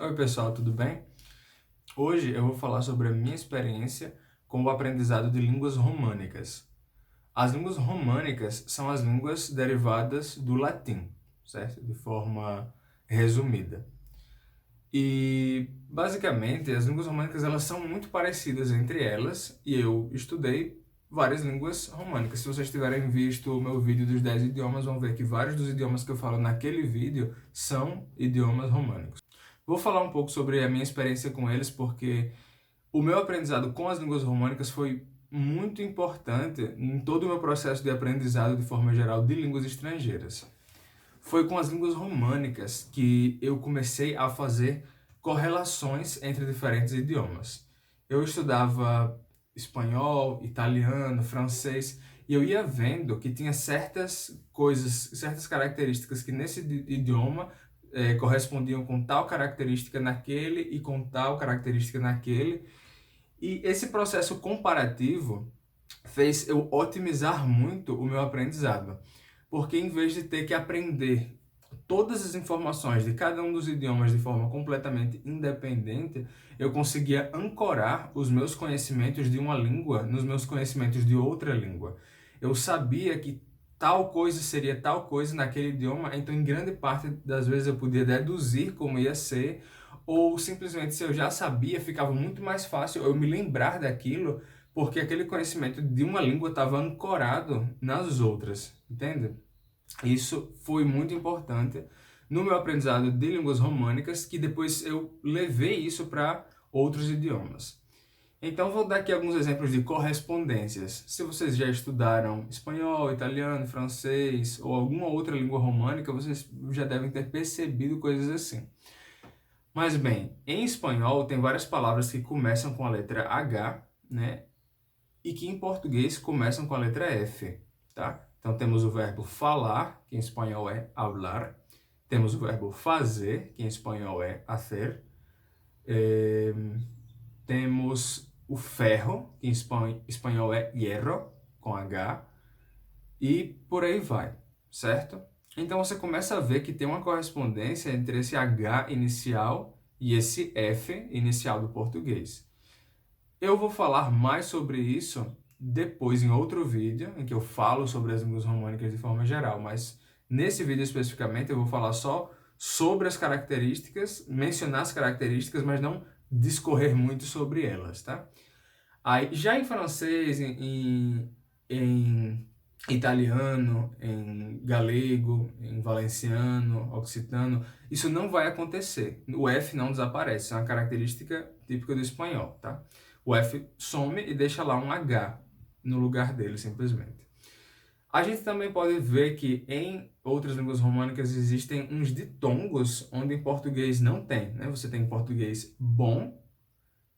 Oi, pessoal, tudo bem? Hoje eu vou falar sobre a minha experiência com o aprendizado de línguas românicas. As línguas românicas são as línguas derivadas do latim, certo? De forma resumida. E, basicamente, as línguas românicas elas são muito parecidas entre elas e eu estudei várias línguas românicas. Se vocês tiverem visto o meu vídeo dos 10 idiomas, vão ver que vários dos idiomas que eu falo naquele vídeo são idiomas românicos. Vou falar um pouco sobre a minha experiência com eles, porque o meu aprendizado com as línguas românicas foi muito importante em todo o meu processo de aprendizado de forma geral de línguas estrangeiras. Foi com as línguas românicas que eu comecei a fazer correlações entre diferentes idiomas. Eu estudava espanhol, italiano, francês, e eu ia vendo que tinha certas coisas, certas características que nesse idioma correspondiam com tal característica naquele e com tal característica naquele. E esse processo comparativo fez eu otimizar muito o meu aprendizado, porque em vez de ter que aprender todas as informações de cada um dos idiomas de forma completamente independente, eu conseguia ancorar os meus conhecimentos de uma língua nos meus conhecimentos de outra língua. Eu sabia que tal coisa seria tal coisa naquele idioma, então em grande parte das vezes eu podia deduzir como ia ser, ou simplesmente se eu já sabia, ficava muito mais fácil eu me lembrar daquilo, porque aquele conhecimento de uma língua estava ancorado nas outras, entende? Isso foi muito importante no meu aprendizado de línguas românicas, que depois eu levei isso para outros idiomas. Então, vou dar aqui alguns exemplos de correspondências. Se vocês já estudaram espanhol, italiano, francês ou alguma outra língua românica, vocês já devem ter percebido coisas assim. Mas bem, em espanhol tem várias palavras que começam com a letra H, né? E que em português começam com a letra F, tá? Então temos o verbo falar, que em espanhol é hablar. Temos o verbo fazer, que em espanhol é hacer. Eh, Temos o ferro, que em espanhol é hierro, com H. E por aí vai, certo? Então você começa a ver que tem uma correspondência entre esse H inicial e esse F inicial do português. Eu vou falar mais sobre isso depois em outro vídeo, em que eu falo sobre as línguas românicas de forma geral, mas nesse vídeo especificamente eu vou falar só sobre as características, mencionar as características, mas não discorrer muito sobre elas, tá? Aí, já em francês, em italiano, em galego, em valenciano, occitano, isso não vai acontecer. O F não desaparece, é uma característica típica do espanhol, tá? O F some e deixa lá um H no lugar dele, simplesmente. A gente também pode ver que em outras línguas românicas existem uns ditongos, onde em português não tem, né? Você tem em português bom,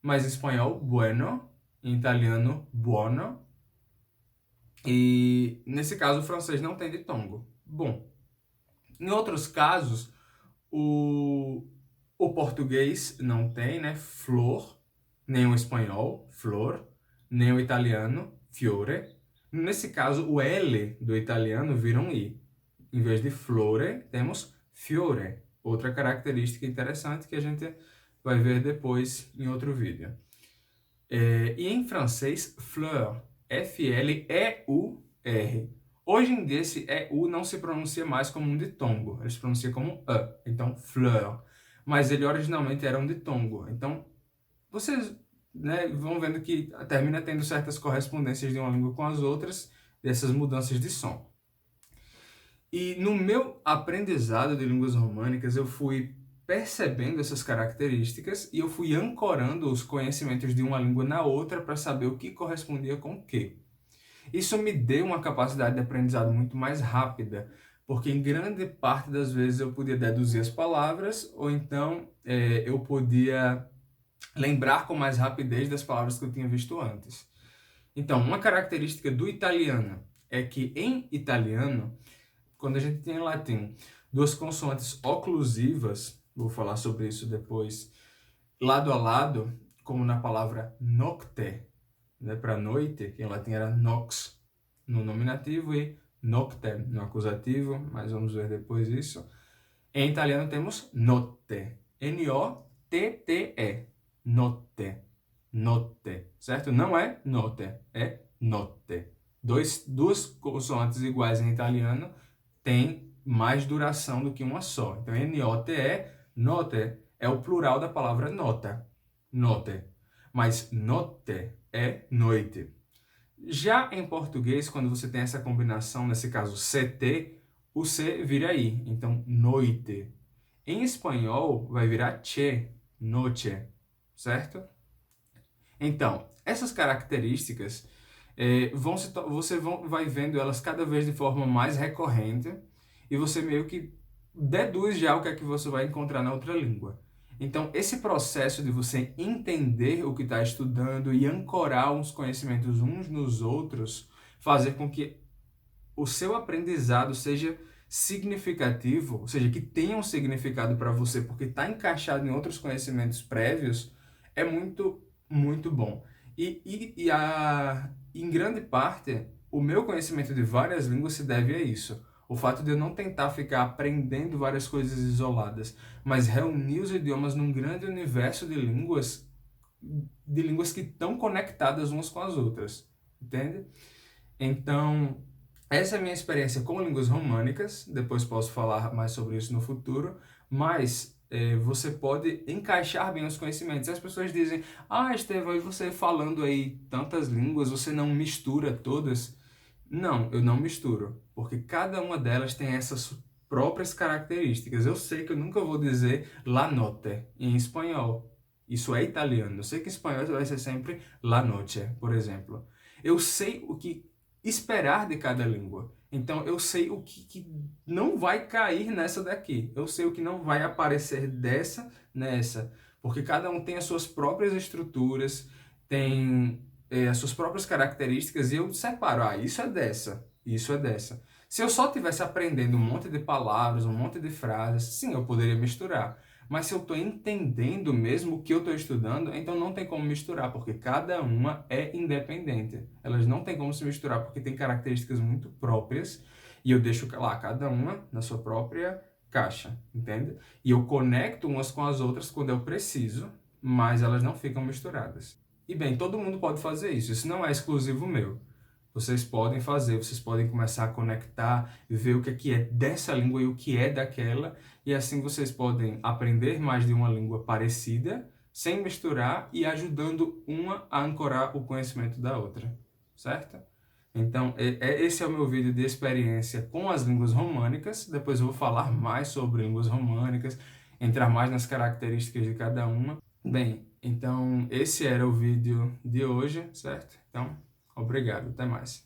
mas em espanhol, bueno, em italiano, buono, e nesse caso o francês não tem ditongo. Bom, em outros casos, o, o português não tem, né? Flor, nem o espanhol, flor, nem o italiano, fiore. Nesse caso, o L do italiano vira um I. Em vez de flore, temos fiore. Outra característica interessante que a gente vai ver depois em outro vídeo. E em francês, fleur, F-L-E-U-R. Hoje em dia, esse E-U não se pronuncia mais como um ditongo, ele se pronuncia como E, então fleur. Mas ele originalmente era um ditongo. Então, vocês, né, vão vendo que termina tendo certas correspondências de uma língua com as outras, dessas mudanças de som. E no meu aprendizado de línguas românicas, eu fui percebendo essas características e eu fui ancorando os conhecimentos de uma língua na outra para saber o que correspondia com o quê. Isso me deu uma capacidade de aprendizado muito mais rápida, porque em grande parte das vezes eu podia deduzir as palavras ou então eu podia lembrar com mais rapidez das palavras que eu tinha visto antes. Então, uma característica do italiano é que em italiano, quando a gente tem em latim duas consoantes oclusivas, vou falar sobre isso depois, lado a lado, como na palavra nocte, né, para noite, que em latim era nox no nominativo e noctem no acusativo, mas vamos ver depois isso. Em italiano temos notte, N-O-T-T-E. T-T-E. Notte. Notte. Certo? Não é notte, é notte. Duas consoantes iguais em italiano têm mais duração do que uma só. Então, N-O-T-E, notte, é o plural da palavra nota. Notte. Mas notte é noite. Já em português, quando você tem essa combinação, nesse caso CT, o C vira I. Então, noite. Em espanhol, vai virar che, noche, certo? Então, essas características você vai vendo elas cada vez de forma mais recorrente e você meio que deduz já o que é que você vai encontrar na outra língua. Então, esse processo de você entender o que está estudando e ancorar os conhecimentos uns nos outros, fazer com que o seu aprendizado seja significativo, ou seja, que tenha um significado para você, porque está encaixado em outros conhecimentos prévios, é muito bom. Em grande parte, o meu conhecimento de várias línguas se deve a isso. O fato de eu não tentar ficar aprendendo várias coisas isoladas, mas reunir os idiomas num grande universo de línguas que estão conectadas umas com as outras, entende? Então, essa é a minha experiência com línguas românicas, depois posso falar mais sobre isso no futuro, mas você pode encaixar bem os conhecimentos. As pessoas dizem, Estevão, e você falando aí tantas línguas, você não mistura todas? Não, eu não misturo, porque cada uma delas tem essas próprias características. Eu sei que eu nunca vou dizer la notte em espanhol. Isso é italiano. Eu sei que em espanhol vai ser sempre la noche, por exemplo. Eu sei o que esperar de cada língua. Então, eu sei o que não vai cair nessa daqui. Eu sei o que não vai aparecer dessa nessa. Porque cada um tem as suas próprias estruturas, tem as suas próprias características e eu separo. Isso é dessa, isso é dessa. Se eu só estivesse aprendendo um monte de palavras, um monte de frases, sim, eu poderia misturar. Mas se eu estou entendendo mesmo o que eu estou estudando, então não tem como misturar, porque cada uma é independente. Elas não têm como se misturar, porque tem características muito próprias, e eu deixo lá cada uma na sua própria caixa, entende? E eu conecto umas com as outras quando eu preciso, mas elas não ficam misturadas. E bem, todo mundo pode fazer isso não é exclusivo meu. Vocês podem fazer, vocês podem começar a conectar, ver o que é dessa língua e o que é daquela, e assim vocês podem aprender mais de uma língua parecida, sem misturar e ajudando uma a ancorar o conhecimento da outra, certo? Então, esse é o meu vídeo de experiência com as línguas românicas. Depois eu vou falar mais sobre línguas românicas, entrar mais nas características de cada uma. Bem, então esse era o vídeo de hoje, certo? Então, obrigado, até mais.